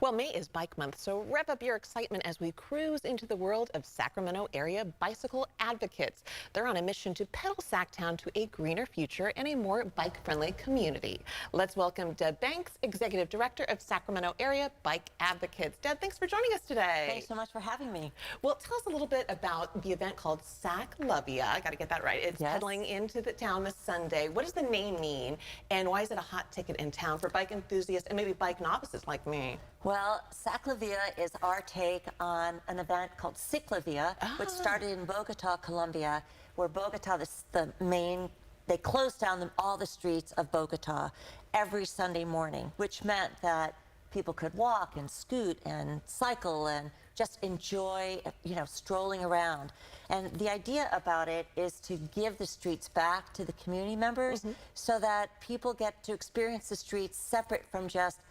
Well, May is Bike Month, so rev up your excitement as we cruise into the world of Sacramento area bicycle advocates. They're on a mission to pedal Sacktown to a greener future and a more bike-friendly community. Let's welcome Deb Banks, Executive Director of Sacramento Area Bike Advocates. Deb, thanks for joining us today. Thanks so much for having me. Well, tell us a little bit about the event called Sacklovia. I got to get that right. It's pedaling into the town this Sunday. What does the name mean, and why is it a hot ticket in town for bike enthusiasts and maybe bike novices like me? Well, Sacklovia is our take on an event called Ciclavia, which started in Bogota, Colombia, where Bogota, they closed down all the streets of Bogota every Sunday morning, which meant that people could walk and scoot and cycle and just enjoy, strolling around. And the idea about it is to give the streets back to the community members so that people get to experience the streets separate from just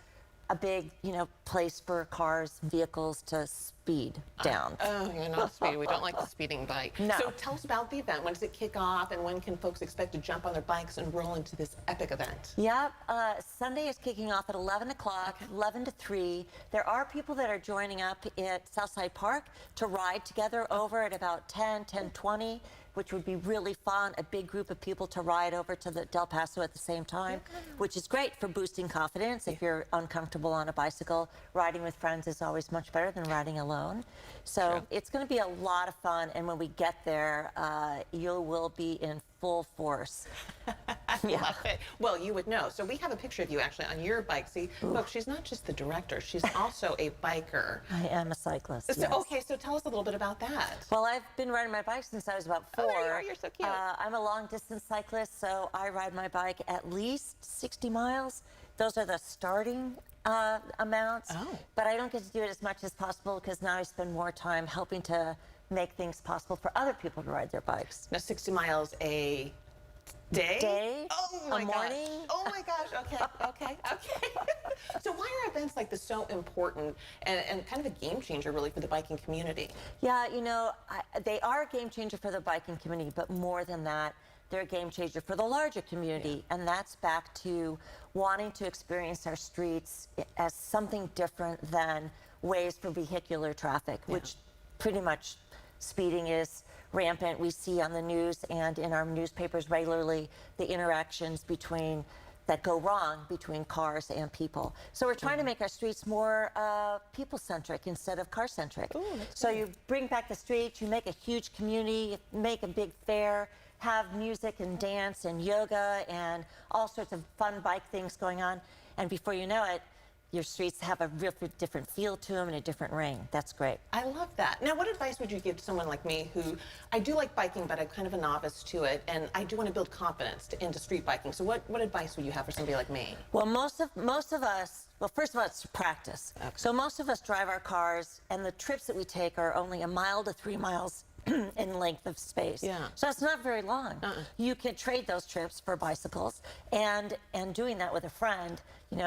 a big, place for cars and vehicles to speed down. Oh, you're not speeding. We don't like the speeding bike. No. So tell us about the event. When does it kick off, and when can folks expect to jump on their bikes and roll into this epic event? Yep. Sunday is kicking off at 11 o'clock, 11 to 3. There are people that are joining up at Southside Park to ride together over at about 10:20, which would be really fun. A big group of people to ride over to the Del Paso at the same time, which is great for boosting confidence. If you're uncomfortable on a bicycle, riding with friends is always much better than riding alone. So it's going to be a lot of fun, and when we get there, you will be in full force. Love it. Well, you would know. So we have a picture of you actually on your bike. See, look, she's not just the director, she's also a biker. I am a cyclist, So, yes. okay, so tell us a little bit about that. Well, I've been riding my bike since I was about 4. Oh, there you are. You're so cute. I'm a long-distance cyclist, so I ride my bike at least 60 miles. Those are the starting amounts. But I don't get to do it as much as possible because now I spend more time helping to make things possible for other people to ride their bikes. Now, 60 miles a day? Oh my gosh. Morning. Oh my gosh. Okay. So why are events like this so important and kind of a game changer really for the biking community? Yeah, they are a game changer for the biking community, but more than that, they're a game changer for the larger community. And that's back to wanting to experience our streets as something different than ways for vehicular traffic, which pretty much speeding is rampant. We see on the news and in our newspapers regularly the interactions that go wrong between cars and people. So we're trying to make our streets more people-centric instead of car-centric. So you bring back the streets, you make a huge community, make a big fair, have music and dance and yoga and all sorts of fun bike things going on. And before you know it, your streets have a real different feel to them and a different ring. That's great. I love that. Now, what advice would you give to someone like me who, I do like biking, but I'm kind of a novice to it, and I do want to build confidence into street biking. So what advice would you have for somebody like me? Well, most of us, first of all, it's practice. So most of us drive our cars, and the trips that we take are only 1 mile to 3 miles in length of space. So it's not very long. You can trade those trips for bicycles, and doing that with a friend,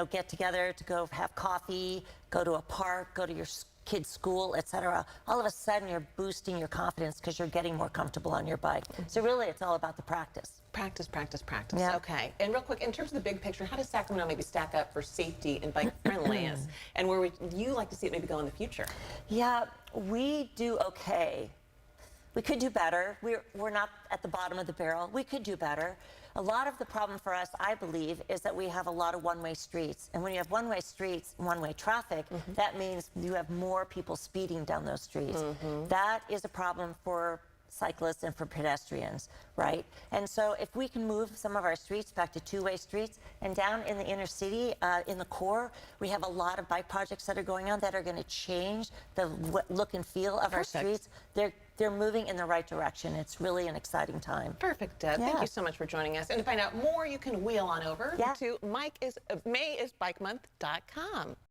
get together to go have coffee, go to a park, go to your kid's school, etc. All of a sudden you're boosting your confidence because you're getting more comfortable on your bike. So really it's all about the practice. Practice. Okay. And real quick, in terms of the big picture, how does Sacramento maybe stack up for safety and bike friendliness? And where would you like to see it maybe go in the future? Yeah, we do okay. We could do better. We're not at the bottom of the barrel. We could do better. A lot of the problem for us, I believe, is that we have a lot of one-way streets. And when you have one-way streets, one-way traffic, that means you have more people speeding down those streets. That is a problem for cyclists and for pedestrians, right? And so if we can move some of our streets back to two-way streets, and down in the inner city, in the core, we have a lot of bike projects that are going on that are going to change the look and feel of our streets. They're moving in the right direction. It's really an exciting time. Perfect, Deb. Thank you so much for joining us. And to find out more, you can wheel on over to maisbikemonth.com.